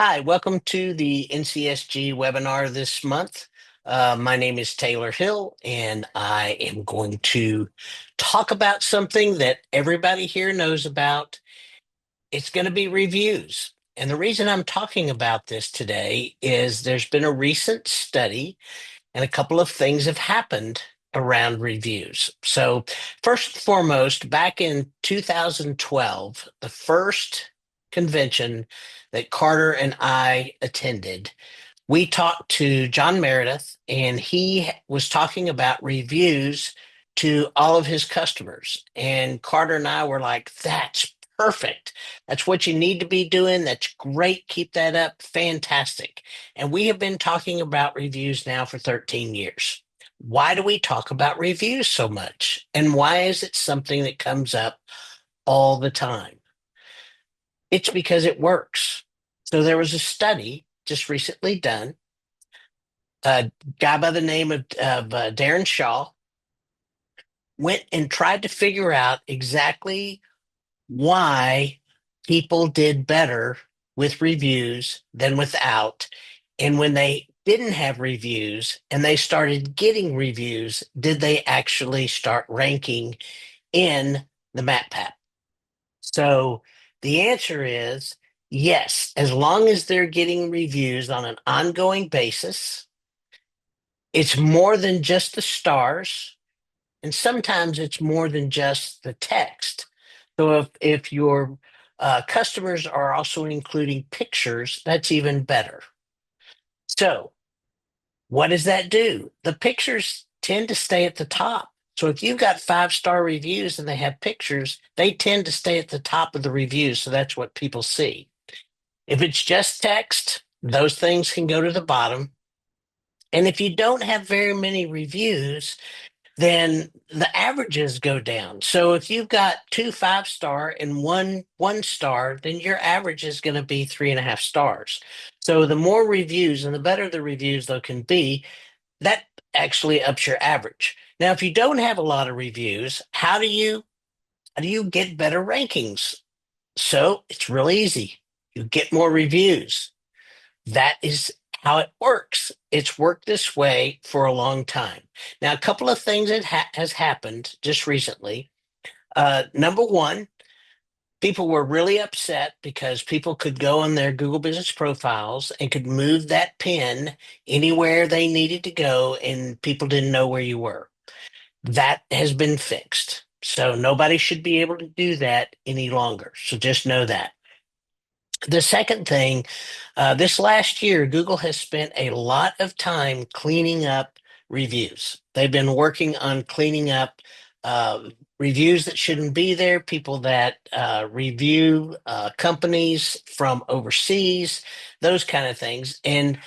Hi, welcome to the NCSG webinar this month. My name is Taylor Hill, and I am going to talk about something that everybody here knows about. It's going to be reviews. And the reason I'm talking about this today is there's been a recent study, and a couple of things have happened around reviews. So, first and foremost, back in 2012, the first convention that Carter and I attended, we talked to John Meredith, and he was talking about reviews to all of his customers. And Carter and I were like, that's perfect. That's what you need to be doing. That's great. Keep that up. Fantastic. And we have been talking about reviews now for 13 years. Why do we talk about reviews so much? And why is it something that comes up all the time? It's because it works. So there was a study just recently done. A guy by the name of Darren Shaw went and tried to figure out exactly why people did better with reviews than without. And when they didn't have reviews and they started getting reviews, did they actually start ranking in the MapPap? So the answer is yes, as long as they're getting reviews on an ongoing basis. It's more than just the stars, and sometimes it's more than just the text. So if your customers are also including pictures, that's even better. So what does that do? The pictures tend to stay at the top. So if you've got 5-star reviews and they have pictures, they tend to stay at the top of the reviews. So that's what people see. If it's just text, those things can go to the bottom. And if you don't have very many reviews, then the averages go down. So if you've got 2 5-star and one star, then your average is going to be 3.5 stars. So the more reviews and the better the reviews though can be, that actually ups your average. Now, if you don't have a lot of reviews, how do you get better rankings? So it's really easy. You get more reviews. That is how it works. It's worked this way for a long time. Now, a couple of things that has happened just recently. Number one, people were really upset because people could go on their Google Business profiles and could move that pin anywhere they needed to go, and people didn't know where you were. That has been fixed. So nobody should be able to do that any longer. So just know that. The second thing, this last year, Google has spent a lot of time cleaning up reviews. They've been working on cleaning up uh, reviews that shouldn't be there, people that review companies from overseas, those kind of things. And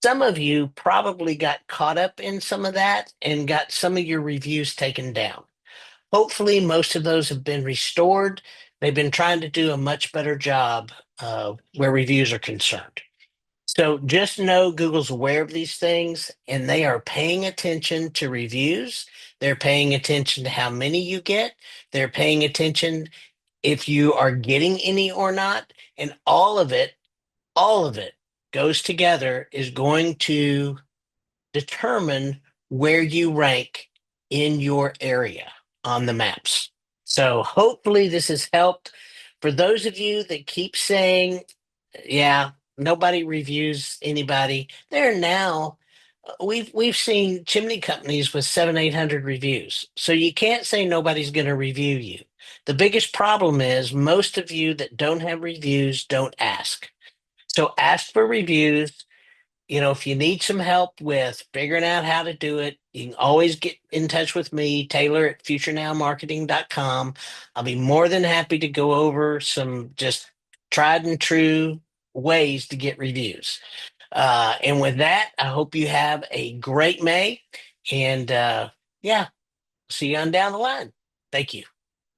some of you probably got caught up in some of that and got some of your reviews taken down. Hopefully, most of those have been restored. They've been trying to do a much better job where reviews are concerned. So just know Google's aware of these things and they are paying attention to reviews. They're paying attention to how many you get. They're paying attention if you are getting any or not. And all of it goes together is going to determine where you rank in your area on the maps. So hopefully this has helped. For those of you that keep saying, yeah, nobody reviews anybody, there now we've seen chimney companies with 700-800 reviews. So you can't say nobody's going to review you. The biggest problem is most of you that don't have reviews don't ask. So ask for reviews. If you need some help with figuring out how to do it, you can always get in touch with me, Taylor at FutureNowMarketing.com. I'll be more than happy to go over some just tried and true ways to get reviews. And with that, I hope you have a great May. And yeah, see you on down the line. Thank you.